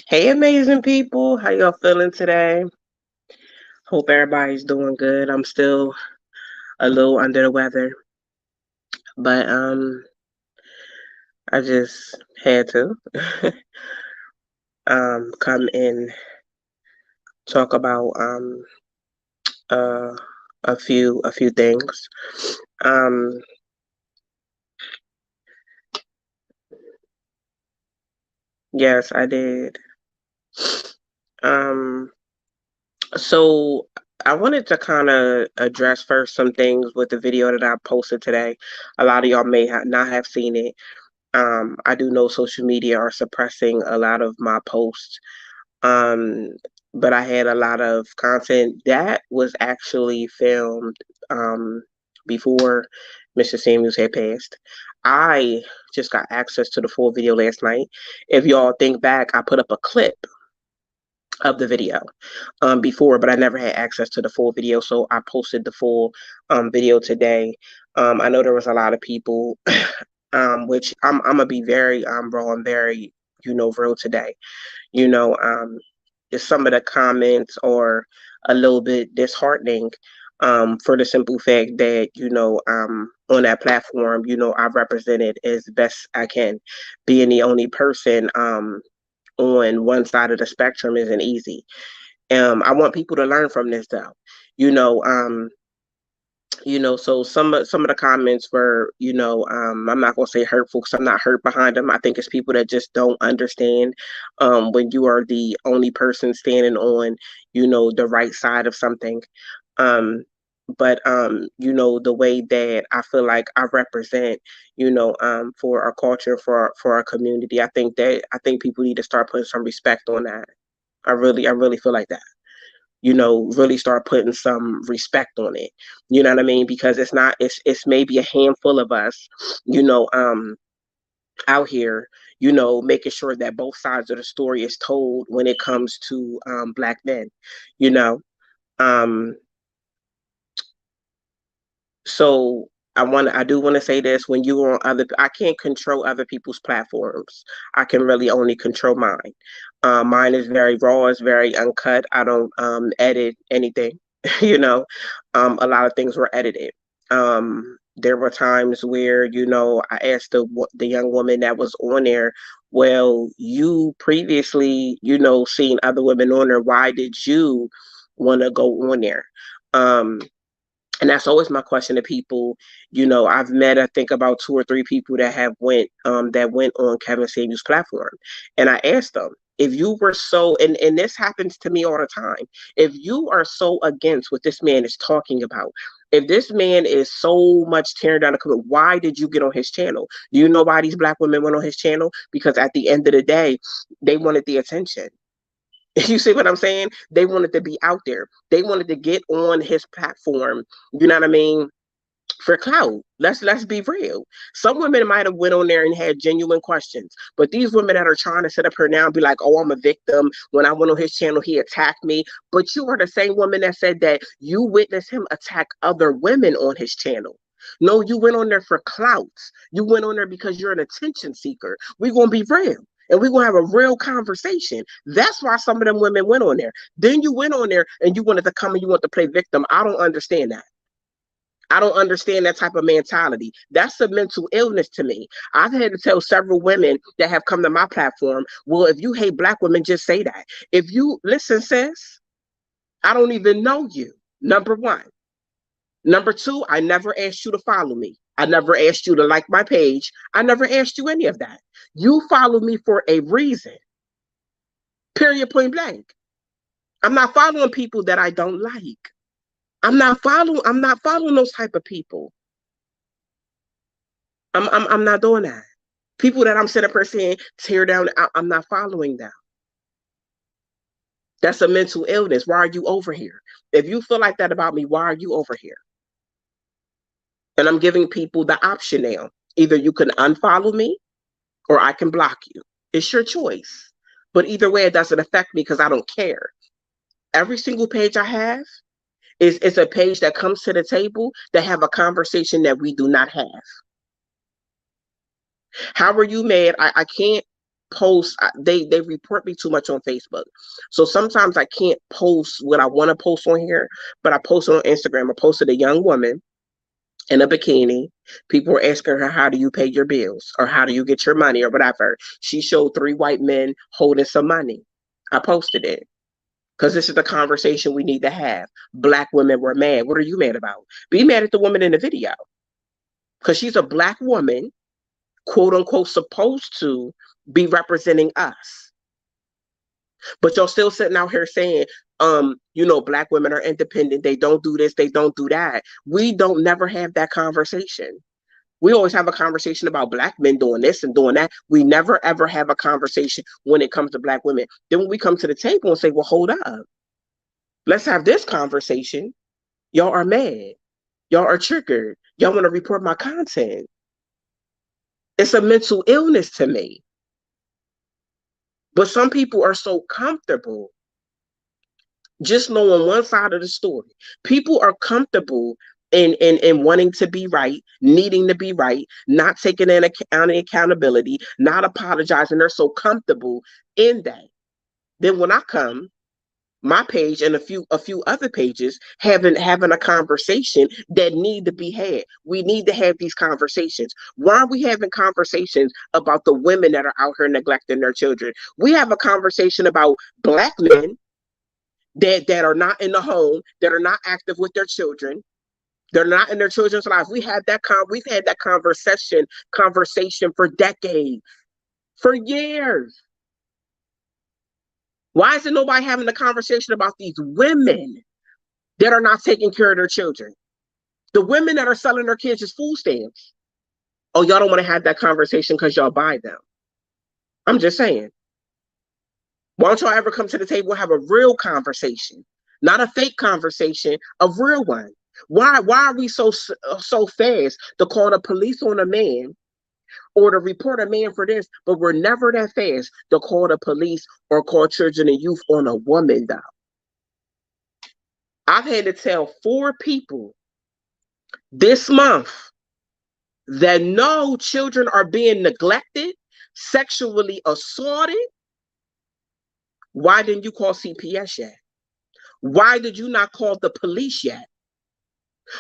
Hey, amazing people. How y'all feeling today? Hope everybody's doing good. I'm still a little under the weather, but I just had to come and talk about uh a few things. Um yes, I did. Um so I wanted to kind of address first some things with the video that I posted today. A lot of y'all may not have seen it. I do know social media are suppressing a lot of my posts. Um, but I had a lot of content that was actually filmed before Mr. Samuels had passed. I just got access to the full video last night. If y'all think back, I put up a clip of the video before, but I never had access to the full video, so I posted the full video today. I know there was a lot of people, which I'm gonna be very raw and very real today. You know, just some of the comments are a little bit disheartening for the simple fact that on that platform, I represented as best I can. Being the only person on one side of the spectrum isn't easy. I want people to learn from this though. You know, um, so some of the comments were, I'm not gonna say hurtful because I'm not hurt behind them. I think it's people that just don't understand when you are the only person standing on, the right side of something. Um, but the way that I feel like I represent, for our culture, for our community, I think people need to start putting some respect on that. I really feel like that. Really start putting some respect on it. You know what I mean? Because it's maybe a handful of us, you know, um, out here, making sure that both sides of the story is told when it comes to black men, you know. Um, so I do want to say this: when you are on I can't control other people's platforms. I can really only control mine. Mine is very raw, it's very uncut. I don't edit anything. you know, a lot of things were edited. There were times where I asked the young woman that was on there, well, you previously seen other women on there. Why did you want to go on there? Um, and that's always my question to people. I've met, I think, about two or three people that went on Kevin Samuel's platform, and I asked them, if you were so, and this happens to me all the time, if you are so against what this man is talking about, if this man is so much tearing down the community, why did you get on his channel? Do you know why these black women went on his channel? Because at the end of the day, they wanted the attention. You see what I'm saying? They wanted to be out there. They wanted to get on his platform. You know what I mean? For clout. Let's be real. Some women might have went on there and had genuine questions, but these women that are trying to sit up here now and be like, "Oh, I'm a victim. When I went on his channel, he attacked me." But you are the same woman that said that you witnessed him attack other women on his channel. No, you went on there for clout. You went on there because you're an attention seeker. We're gonna be real. And we're gonna have a real conversation. That's why some of them women went on there. Then you went on there and you wanted to come and you want to play victim. I don't understand that. I don't understand that type of mentality. That's a mental illness to me. I've had to tell several women that have come to my platform, well, if you hate black women, just say that. If you listen, sis, I don't even know you. Number one. Number two, I never asked you to follow me. I never asked you to like my page. I never asked you any of that. You follow me for a reason. Period, point blank. I'm not following people that I don't like. I'm not following those type of people. I'm not doing that. People that I'm sitting up here saying tear down, I'm not following them. That's a mental illness. Why are you over here? If you feel like that about me, why are you over here? And I'm giving people the option now. Either you can unfollow me or I can block you. It's your choice. But either way, it doesn't affect me because I don't care. Every single page I have is a page that comes to the table that have a conversation that we do not have. How are you mad? I can't post. They report me too much on Facebook, so sometimes I can't post what I want to post on here. But I posted on Instagram. I posted a young woman in a bikini. People were asking her, "How do you pay your bills?" or "How do you get your money?" or whatever. She showed three white men holding some money. I posted it because this is the conversation we need to have. Black women were mad. What are you mad about? Be mad at the woman in the video because she's a black woman, quote unquote, supposed to be representing us. But you're still sitting out here saying, black women are independent. They don't do this. They don't do that. We don't never have that conversation. We always have a conversation about black men doing this and doing that. We never ever have a conversation when it comes to black women. Then when we come to the table and say, well, hold up, let's have this conversation. Y'all are mad. Y'all are triggered. Y'all want to report my content. It's a mental illness to me. But some people are so comfortable just knowing one side of the story. People are comfortable in wanting to be right, needing to be right, not taking any accountability, not apologizing. They're so comfortable in that. Then when I come, my page and a few other pages having a conversation that need to be had. We need to have these conversations. Why are we having conversations about the women that are out here neglecting their children? We have a conversation about black men that are not in the home, that are not active with their children. They're not in their children's lives. We've had that conversation for decades, for years. Why isn't nobody having a conversation about these women that are not taking care of their children? The women that are selling their kids as food stamps. Oh, y'all don't want to have that conversation because y'all buy them. I'm just saying. Why don't y'all ever come to the table and have a real conversation? Not a fake conversation, a real one. Why are we so fast to call the police on a man or to report a man for this, but we're never that fast to call the police or call children and youth on a woman, though? I've had to tell 4 people this month that no, children are being neglected, sexually assaulted. Why didn't you call CPS yet? Why did you not call the police yet?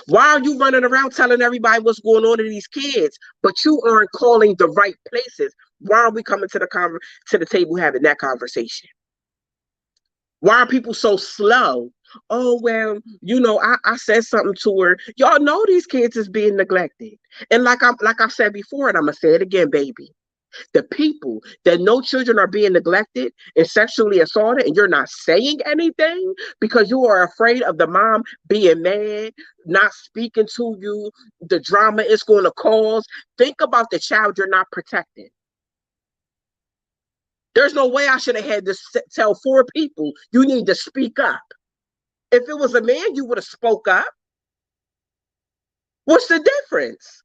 Why are you running around telling everybody what's going on to these kids, but you aren't calling the right places? Why are we coming to the table having that conversation? Why are people so slow? Oh, well, I said something to her. Y'all know these kids is being neglected. And like I said before, and I'm gonna say it again, baby. The people that know children are being neglected and sexually assaulted, and you're not saying anything because you are afraid of the mom being mad, not speaking to you, the drama it's going to cause. Think about the child you're not protecting. There's no way I should have had to tell 4 people you need to speak up. If it was a man, you would have spoke up. What's the difference?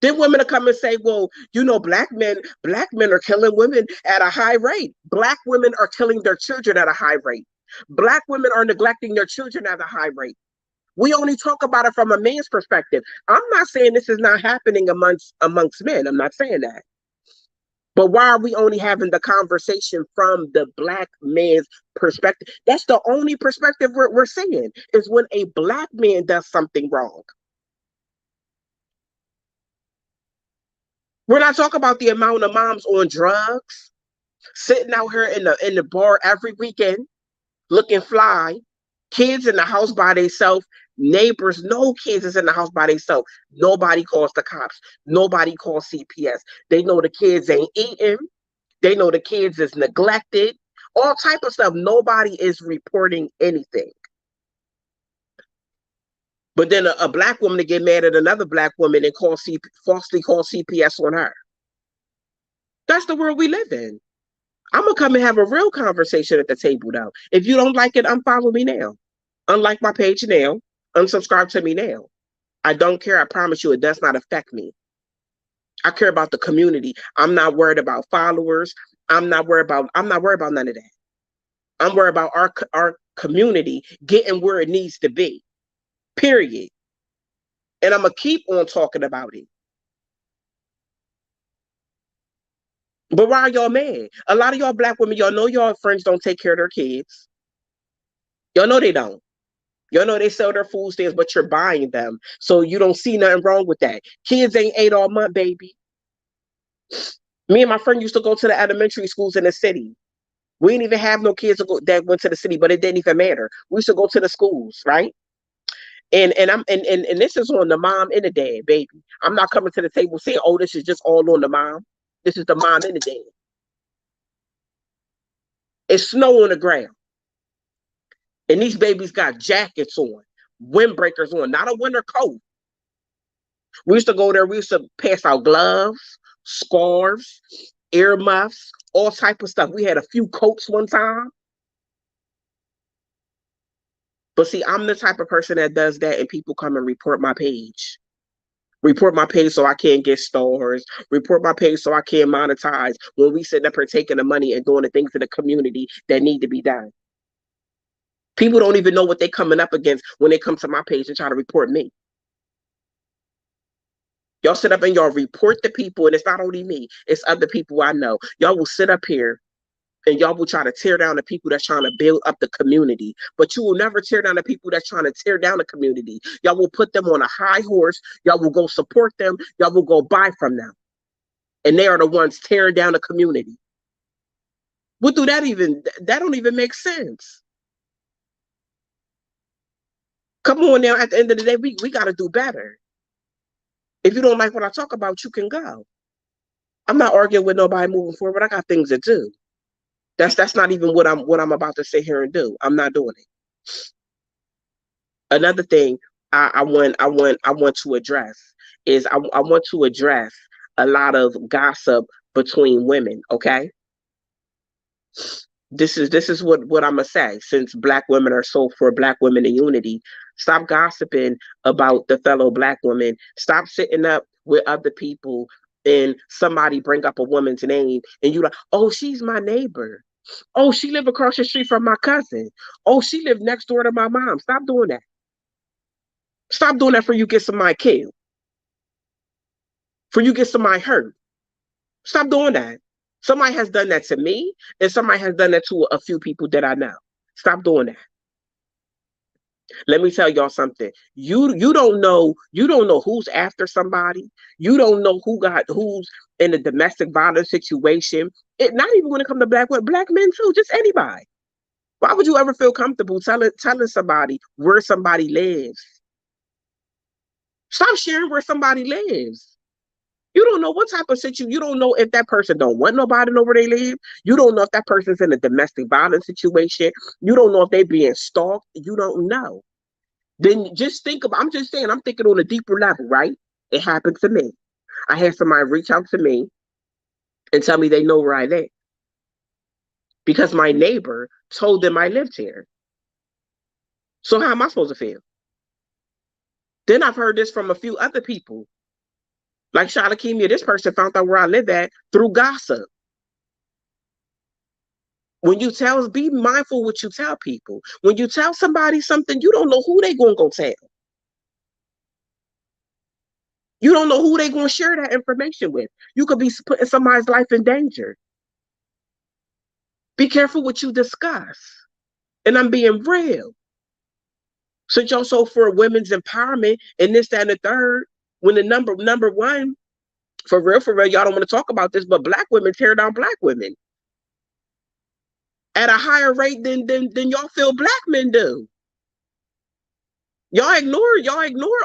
Then women will come and say, well, black men are killing women at a high rate. Black women are killing their children at a high rate. Black women are neglecting their children at a high rate. We only talk about it from a man's perspective. I'm not saying this is not happening amongst men. I'm not saying that. But why are we only having the conversation from the black man's perspective? That's the only perspective we're seeing, is when a black man does something wrong. We're not talking about the amount of moms on drugs, sitting out here in the bar every weekend, looking fly, kids in the house by themselves, neighbors know kids is in the house by themselves. Nobody calls the cops. Nobody calls CPS. They know the kids ain't eating. They know the kids is neglected. All type of stuff. Nobody is reporting anything. But then a black woman to get mad at another black woman and falsely call CPS on her. That's the world we live in. I'm gonna come and have a real conversation at the table though. If you don't like it, unfollow me now. Unlike my page now. Unsubscribe to me now. I don't care. I promise you, it does not affect me. I care about the community. I'm not worried about followers. I'm not worried about none of that. I'm worried about our community getting where it needs to be. Period. And I'm gonna keep on talking about it. But why are y'all mad? A lot of y'all black women, y'all know y'all friends don't take care of their kids. Y'all know they don't. Y'all know they sell their food stamps, but you're buying them. So you don't see nothing wrong with that. Kids ain't ate all month, baby. Me and my friend used to go to the elementary schools in the city. We didn't even have no kids that went to the city, but it didn't even matter. We used to go to the schools, right? And this is on the mom and the dad, baby. I'm not coming to the table saying, "Oh, this is just all on the mom." This is the mom and the dad. It's snow on the ground, and these babies got jackets on, windbreakers on, not a winter coat. We used to go there. We used to pass out gloves, scarves, earmuffs, all type of stuff. We had a few coats one time. But see, I'm the type of person that does that, and people come and report my page. Report my page so I can't get stars. Report my page so I can't monetize when we sit up here taking the money and doing the things in the community that need to be done. People don't even know what they're coming up against when they come to my page and try to report me. Y'all sit up and y'all report the people, and it's not only me, it's other people I know. Y'all will sit up here and y'all will try to tear down the people that's trying to build up the community, but you will never tear down the people that's trying to tear down the community. Y'all will put them on a high horse. Y'all will go support them. Y'all will go buy from them, and they are the ones tearing down the community. What do that even? That don't even make sense. Come on now. At the end of the day, we got to do better. If you don't like what I talk about, you can go. I'm not arguing with nobody moving forward. I got things to do. That's not even what I'm about to sit here and do. I'm not doing it. Another thing I want to address is I want to address a lot of gossip between women. Okay, this is what I'm gonna say. Since black women are so for black women in unity, stop gossiping about the fellow black woman. Stop sitting up with other people and somebody bring up a woman's name and you like, oh, she's my neighbor. Oh, she live across the street from my cousin. Oh, she lived next door to my mom. Stop doing that. Stop doing that for you get somebody killed. For you get somebody hurt. Stop doing that. Somebody has done that to me, and somebody has done that to a few people that I know. Stop doing that. Let me tell y'all something. You don't know who's after somebody. You don't know who's in a domestic violence situation. It not even when it comes to black men too, just anybody. Why would you ever feel comfortable telling somebody where somebody lives? Stop sharing where somebody lives. You don't know what type of situation. You don't know if that person don't want nobody to know where they live. You don't know if that person's in a domestic violence situation. You don't know if they're being stalked. You don't know. Then just think about. I'm just saying. I'm thinking on a deeper level, right? It happened to me. I had somebody reach out to me and tell me they know where I live because my neighbor told them I lived here. So how am I supposed to feel? Then I've heard this from a few other people. Like Shalakimia, this person found out where I live at through gossip. When you tell, be mindful what you tell people. When you tell somebody something, you don't know who they gonna go tell. You don't know who they gonna share that information with. You could be putting somebody's life in danger. Be careful what you discuss. And I'm being real. Since y'all so for women's empowerment and this, that, and the third, when the number one, for real, y'all don't want to talk about this, but black women tear down black women at a higher rate than y'all feel black men do. Y'all ignore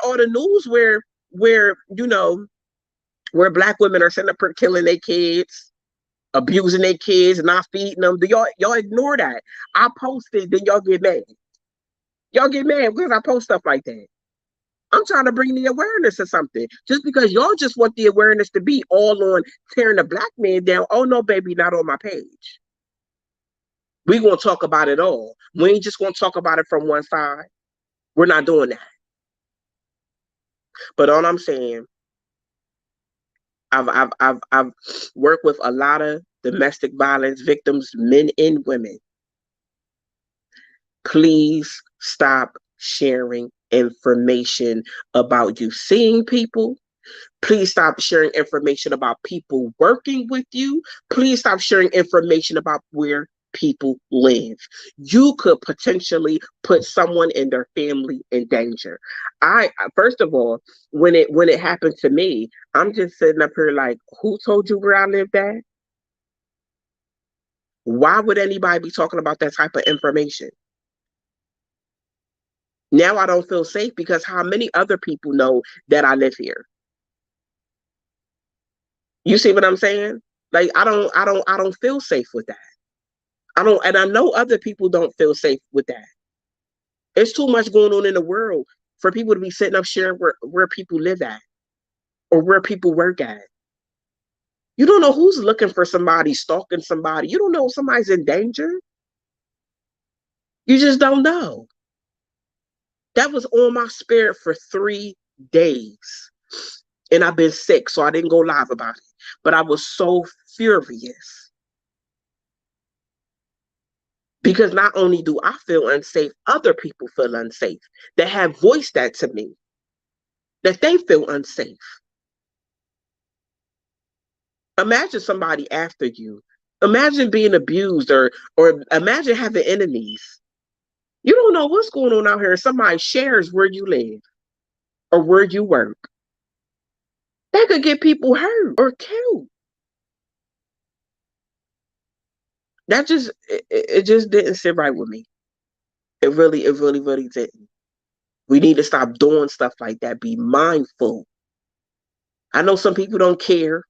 all the news where black women are sitting up here killing their kids, abusing their kids, not feeding them. Do y'all ignore that? I post it, then y'all get mad. Y'all get mad because I post stuff like that. I'm trying to bring the awareness of something. Just because y'all just want the awareness to be all on tearing the black man down. Oh no, baby, not on my page. We gonna talk about it all. We ain't just gonna talk about it from one side. We're not doing that. But all I'm saying, I've worked with a lot of domestic violence victims, men and women. Please stop sharing information about you seeing people Please stop sharing information about people working with you. Please stop sharing information about where people live. You could potentially put someone in their family in danger. I first of all, when it happened to me, I'm just sitting up here like, who told you where I lived at? Why would anybody be talking about that type of information? Now I don't feel safe because how many other people know that I live here? You see what I'm saying? Like I don't feel safe with that. I don't, and I know other people don't feel safe with that. It's too much going on in the world for people to be sitting up sharing where people live at or where people work at. You don't know who's looking for somebody, stalking somebody. You don't know if somebody's in danger. You just don't know. That was on my spirit for 3 days. And I've been sick, so I didn't go live about it. But I was so furious because not only do I feel unsafe, other people feel unsafe that have voiced that to me, that they feel unsafe. Imagine somebody after you. Imagine being abused or imagine having enemies. You don't know what's going on out here. Somebody shares where you live or where you work. That could get people hurt or killed. It just didn't sit right with me. It really didn't. We need to stop doing stuff like that. Be mindful. I know some people don't care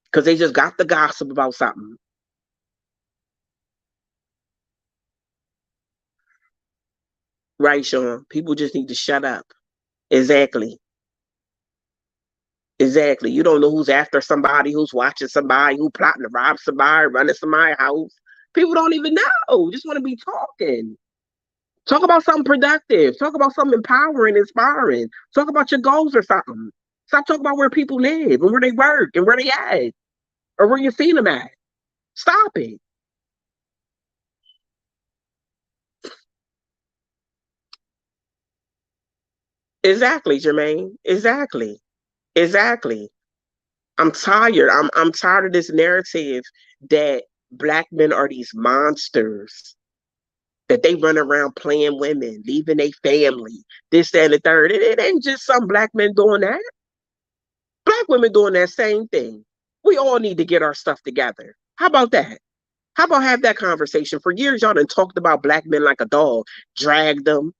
because they just got the gossip about something. Right, Sean? People just need to shut up. Exactly. Exactly. You don't know who's after somebody, who's watching somebody, who plotting to rob somebody, running somebody's house. People don't even know. Just want to be talking. Talk about something productive. Talk about something empowering, inspiring. Talk about your goals or something. Stop talking about where people live and where they work and where they at or where you see them at. Stop it. Exactly, Jermaine. Exactly. Exactly. I'm tired. I'm tired of this narrative that black men are these monsters, that they run around playing women, leaving their family, this, that, and the third. It ain't just some black men doing that. Black women doing that same thing. We all need to get our stuff together. How about that? How about have that conversation? For years, y'all done talked about black men like a dog, dragged them,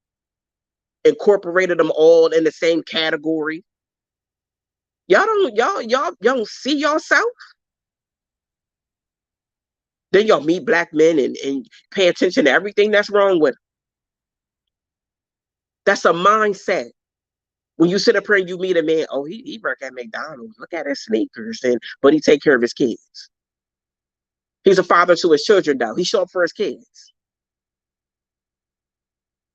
incorporated them all in the same category. Y'all don't see yourself. Then y'all meet black men and pay attention to everything that's wrong with them. That's a mindset. When you sit up here and you meet a man, oh, he work at McDonald's. Look at his sneakers, and but he take care of his kids. He's a father to his children, though. He show up for his kids.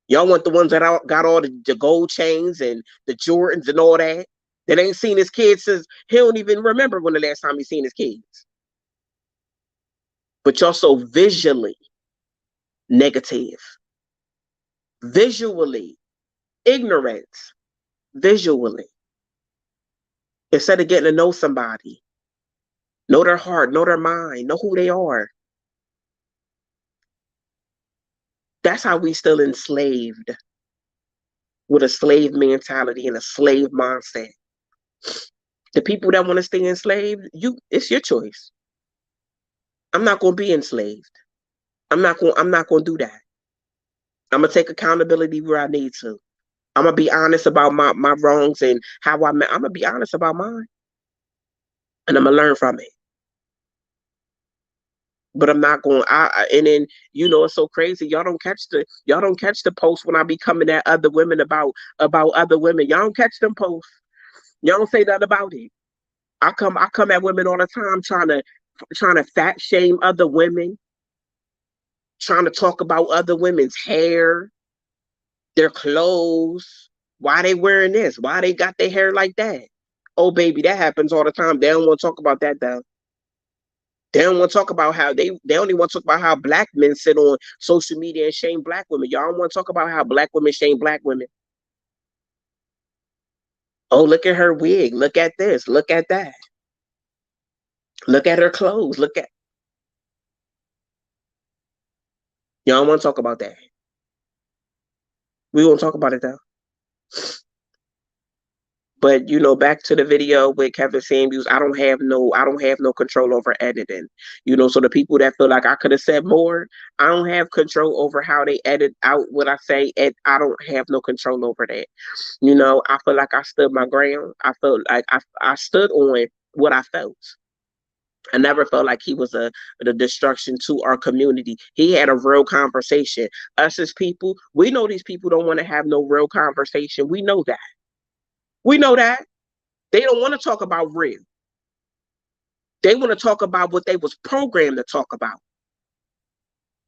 Y'all want the ones that got all the gold chains and the Jordans and all that. That ain't seen his kids since he don't even remember when the last time he seen his kids. But y'all so visually negative, visually ignorant, visually. Instead of getting to know somebody, know their heart, know their mind, know who they are. That's how we still enslaved with a slave mentality and a slave mindset. The people that want to stay enslaved, it's your choice. I'm not gonna be enslaved. I'm not gonna do that. I'm gonna take accountability where I need to. I'm gonna be honest about my wrongs and how I'm gonna be honest about mine, and I'm gonna learn from it. But I'm not going. And then it's so crazy. Y'all don't catch the posts when I be coming at other women about other women. Y'all don't catch them posts. Y'all don't say nothing about it. I come at women all the time trying to fat shame other women, trying to talk about other women's hair, their clothes, why they wearing this, why they got their hair like that. Oh baby, that happens all the time. They don't want to talk about that though. They don't want to talk about how they only want to talk about how black men sit on social media and shame black women. Y'all don't want to talk about how black women shame black women. Oh, look at her wig. Look at this. Look at that. Look at her clothes. Look at. Y'all want to talk about that? We won't talk about it though. But back to the video with Kevin Samuels, I don't have no control over editing. So the people that feel like I could have said more, I don't have control over how they edit out what I say, and I don't have no control over that. I feel like I stood my ground. I felt like I stood on what I felt. I never felt like he was a destruction to our community. He had a real conversation. Us as people, we know these people don't want to have no real conversation. We know that. We know that. They don't want to talk about real. They want to talk about what they was programmed to talk about.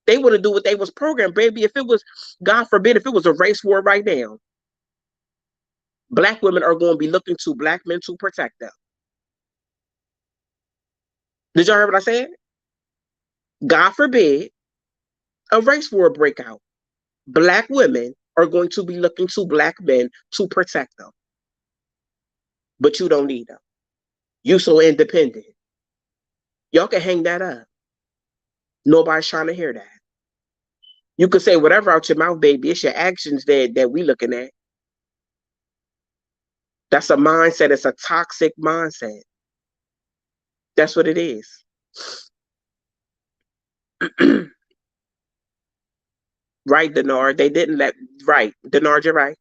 They want to do what they was programmed, baby. If it was, God forbid, if it was a race war right now, black women are going to be looking to black men to protect them. Did y'all hear what I said? God forbid, a race war breakout. Black women are going to be looking to black men to protect them. But you don't need them. You so independent. Y'all can hang that up. Nobody's trying to hear that. You can say whatever out your mouth, baby. It's your actions that we looking at. That's a mindset. It's a toxic mindset. That's what it is. Right, Denard. They didn't let right. Denard, you're right.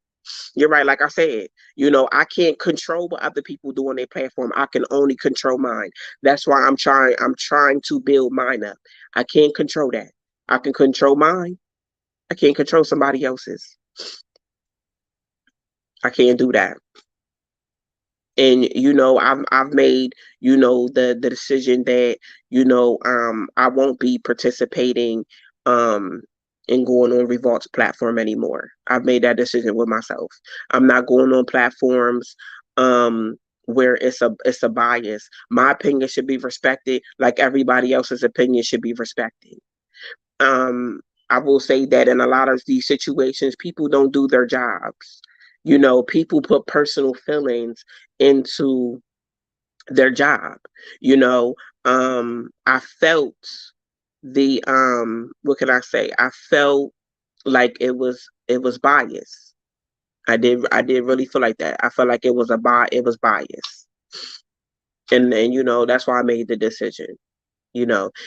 You're right. Like I said, I can't control what other people do on their platform. I can only control mine. That's why I'm trying to build mine up. I can't control that. I can control mine. I can't control somebody else's. I can't do that. And I've made the decision that I won't be participating um in going on Revolt's platform anymore. I've made that decision with myself. I'm not going on platforms um where it's a bias. My opinion should be respected like everybody else's opinion should be respected. um I will say that in a lot of these situations, people don't do their jobs. People put personal feelings into their job. You know, I felt what can I say? I felt like it was bias. I did really feel like that. I felt like it was bias. And that's why I made the decision.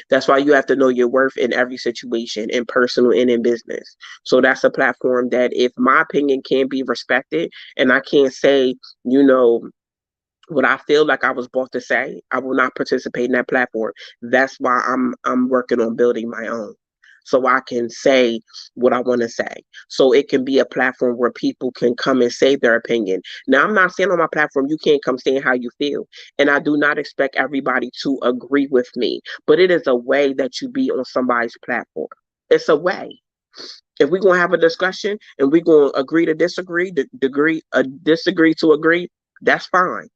That's why you have to know your worth in every situation, in personal and in business. So that's a platform that if my opinion can't be respected and I can't say, you know, what I feel like I was bought to say, I will not participate in that platform. That's why I'm working on building my own. So I can say what I want to say. So it can be a platform where people can come and say their opinion. Now, I'm not saying on my platform you can't come saying how you feel. And I do not expect everybody to agree with me. But it is a way that you be on somebody's platform. It's a way. If we're gonna have a discussion and we're gonna agree to disagree, disagree to agree, that's fine.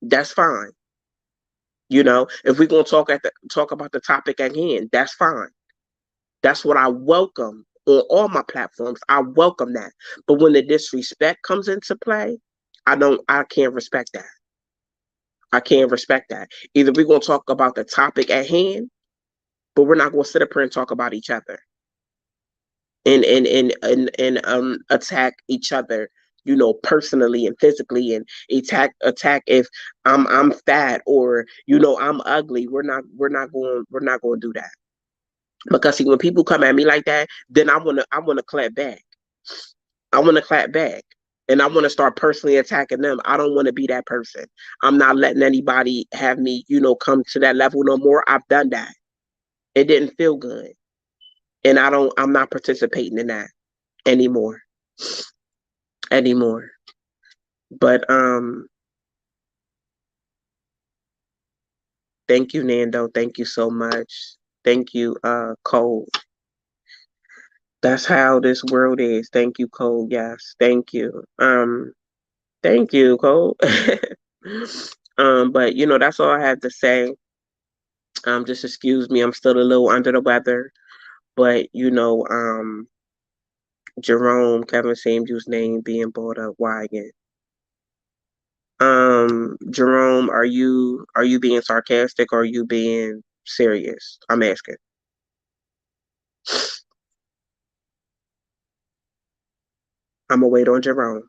That's fine. If we're gonna talk about the topic at hand, that's fine. That's what I welcome on all my platforms. I welcome that. But when the disrespect comes into play, I can't respect that. I can't respect that. Either we're gonna talk about the topic at hand, but we're not gonna sit up here and talk about each other and attack each other, personally and physically, and attack if I'm fat or I'm ugly. We're not going to do that. Because see, when people come at me like that, then I wanna clap back. I want to clap back. And I want to start personally attacking them. I don't want to be that person. I'm not letting anybody have me, come to that level no more. I've done that. It didn't feel good. And I'm not participating in that anymore. Anymore. But thank you, Nando. Thank you so much. Thank you, Cole. That's how this world is. Thank you, Cole. Yes, thank you. Thank you, Cole. But that's all I have to say. Just excuse me, I'm still a little under the weather, but Jerome, Kevin Samuel's name being brought up. Why again? Jerome, are you being sarcastic or are you being serious? I'm asking. I'm gonna wait on Jerome.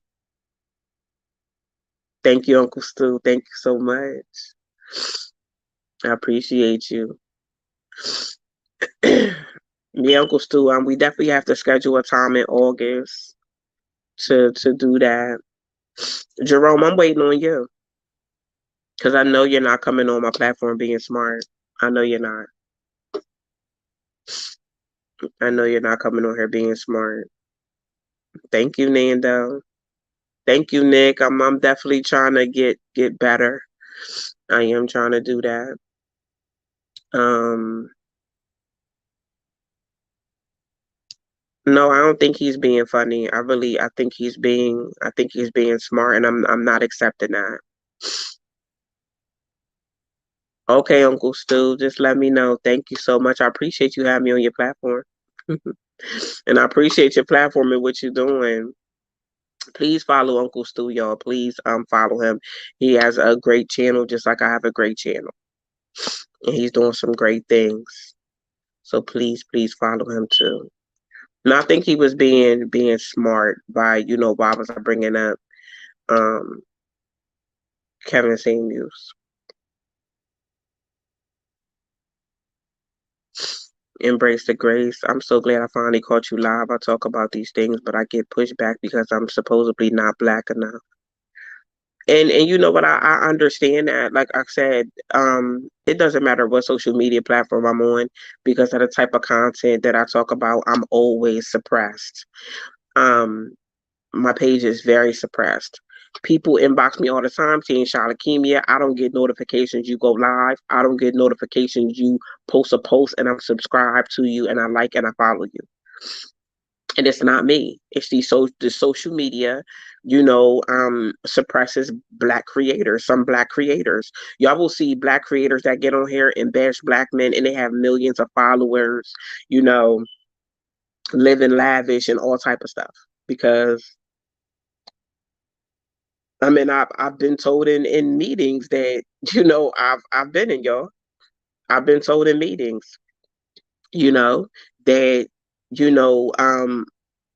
Thank you, Uncle Stu. Thank you so much. I appreciate you. Me, Uncle Stu, we definitely have to schedule a time in August to do that. Jerome, I'm waiting on you because I know you're not coming on my platform being smart. I know you're not. I know you're not coming on here being smart. Thank you, Nando. Thank you, Nick. I'm definitely trying to get better. I am trying to do that. Um, no, I don't think he's being funny. I think he's being smart and I'm not accepting that. Okay, Uncle Stu, just let me know. Thank you so much. I appreciate you having me on your platform. And I appreciate your platform and what you're doing. Please follow Uncle Stu, y'all. Please follow him. He has a great channel, just like I have a great channel. And he's doing some great things. So please follow him too. And I think he was being smart by, why was I bringing up um Kevin Samuels. Embrace the grace. I'm so glad I finally caught you live. I talk about these things, but I get pushed back because I'm supposedly not black enough. And you know what, I understand that. Like I said, it doesn't matter what social media platform I'm on because of the type of content that I talk about, I'm always suppressed. Um, my page is very suppressed. People inbox me all the time saying Shalakemia. I don't get notifications you go live. I don't get notifications you post a post and I'm subscribed to you and I like and I follow you. And it's not me. It's the social media, suppresses black creators, some black creators. Y'all will see black creators that get on here and bash black men and they have millions of followers, you know, living lavish and all type of stuff. Because I mean, I've been told in meetings that I've been in, y'all. I've been told in meetings, you know that you know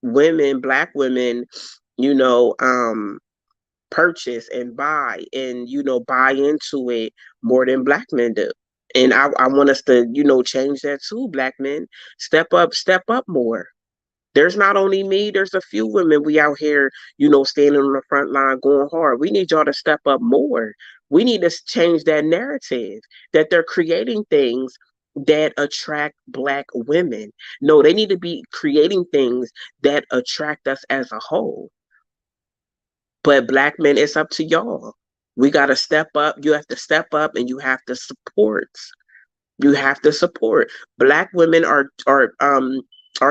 women, black women, you know um purchase and buy and buy into it more than black men do. And I want us to change that too. Black men, step up more. There's not only me, there's a few women we out here, standing on the front line going hard. We need y'all to step up more. We need to change that narrative that they're creating things that attract black women. No, they need to be creating things that attract us as a whole. But black men, it's up to y'all. We got to step up. You have to step up and you have to support. You have to support. Black women are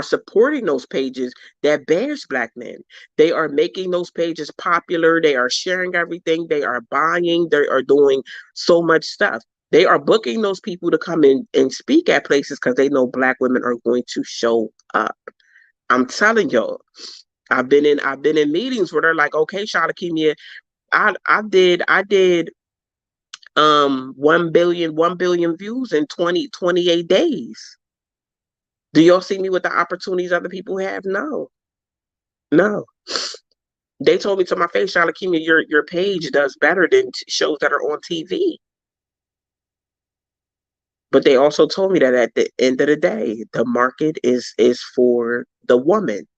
supporting those pages that bash black men. They are making those pages popular. They are sharing everything. They are buying. They are doing so much stuff. They are booking those people to come in and speak at places because they know black women are going to show up. I'm telling y'all. I've been in meetings where they're like, okay, Shalakimia, I did 1 billion views in 28 days. Do y'all see me with the opportunities other people have? No. No. They told me to my face, Shalakimia, your page does better than shows that are on TV. But they also told me that at the end of the day, the market is for the woman.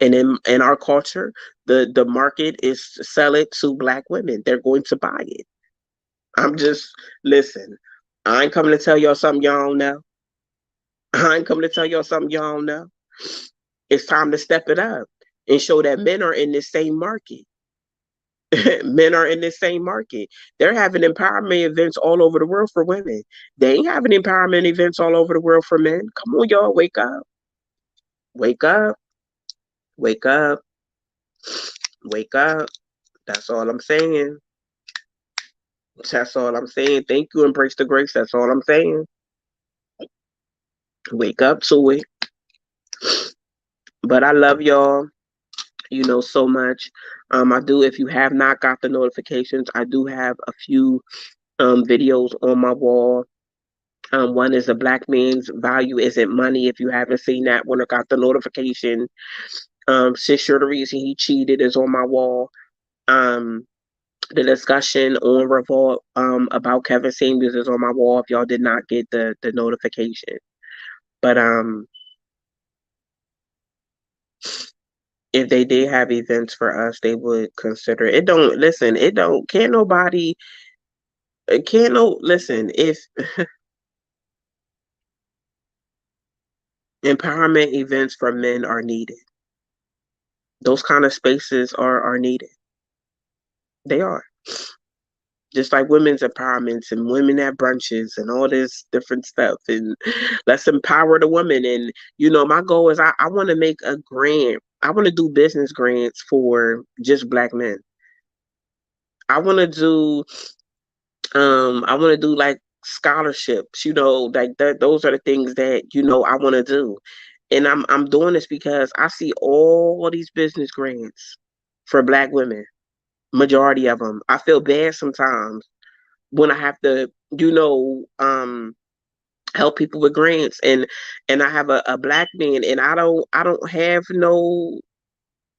And in our culture, the market is to sell it to black women. They're going to buy it. I'm just listen. I ain't coming to tell y'all something y'all don't know. I ain't coming to tell y'all something y'all don't know. It's time to step it up and show that men are in this same market. Men are in this same market. They're having empowerment events all over the world for women. They ain't having empowerment events all over the world for men. Come on, y'all, wake up. Wake up. Wake up. Wake up. That's all I'm saying. That's all I'm saying. Thank you, embrace the grace. That's all I'm saying. Wake up to it. But I love y'all, so much. I do, if you have not got the notifications, I do have a few videos on my wall. One is a black man's value isn't money. If you haven't seen that one or got the notification, Sis, you're the reason he cheated is on my wall. Um, the discussion on Revolt about Kevin Samuels is on my wall if y'all did not get the notification. But if they did have events for us, they would consider it. Don't listen, it don't can't nobody can't no listen, if empowerment events for men are needed. Those kind of spaces are needed. They are. Just like women's empowerments and women at brunches and all this different stuff. And let's empower the women. And, my goal is I want to make a grant. I want to do business grants for just black men. I want to do, I want to do like scholarships, like that. Those are the things that, I want to do. And I'm doing this because I see all these business grants for black women, majority of them. I feel bad sometimes when I have to, help people with grants, and I have a black man, and I don't have no.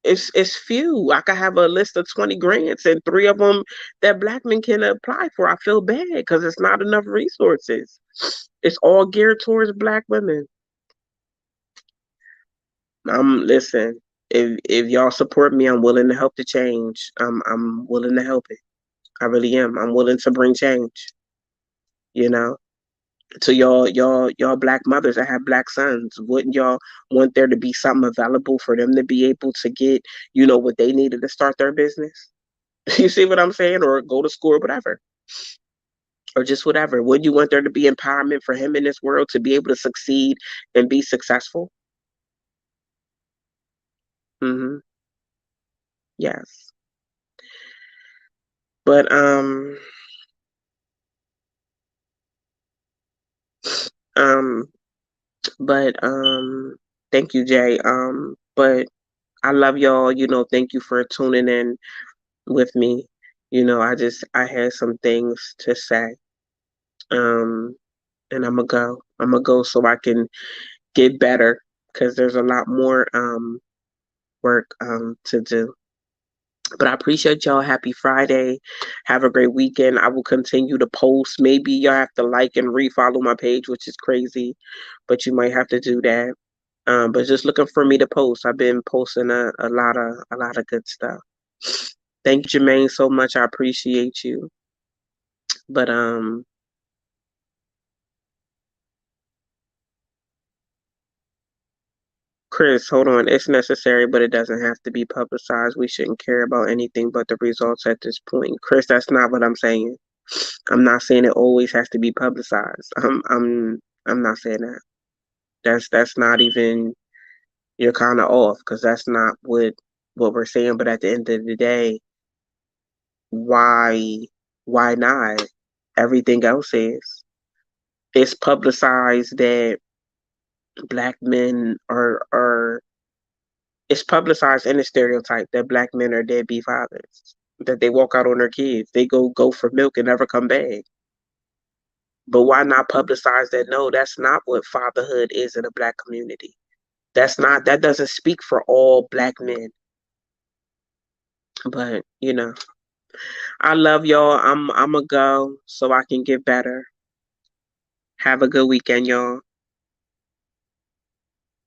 It's few. I could have a list of 20 grants, and three of them that black men can apply for. I feel bad because it's not enough resources. It's all geared towards black women. Listen. If y'all support me, I'm willing to help the change. I'm willing to help it. I really am. I'm willing to bring change. You know. To y'all black mothers that have black sons, wouldn't y'all want there to be something available for them to be able to get, what they needed to start their business? You see what I'm saying? Or go to school or whatever. Or just whatever. Wouldn't you want there to be empowerment for him in this world to be able to succeed and be successful? Mm-hmm. Yes. But um thank you, Jay. But I love y'all, thank you for tuning in with me. I had some things to say. Um, and I'm gonna go so I can get better because there's a lot more work to do. But I appreciate y'all. Happy Friday. Have a great weekend. I will continue to post. Maybe y'all have to like and refollow my page, which is crazy, but you might have to do that. But just looking for me to post. I've been posting a lot of good stuff. Thank you, Jermaine, so much. I appreciate you. But Chris, hold on. It's necessary, but it doesn't have to be publicized. We shouldn't care about anything but the results at this point. Chris, that's not what I'm saying. I'm not saying it always has to be publicized. I'm not saying that. That's not even, you're kind of off because that's not what we're saying. But at the end of the day, why why not? Everything else is. It's publicized that black men are it's publicized in a stereotype that black men are deadbeat fathers, that they walk out on their kids, they go for milk and never come back. But why not publicize that? No, that's not what fatherhood is in a black community. That doesn't speak for all black men. But I love y'all. I'm a go so I can get better. Have a good weekend, y'all.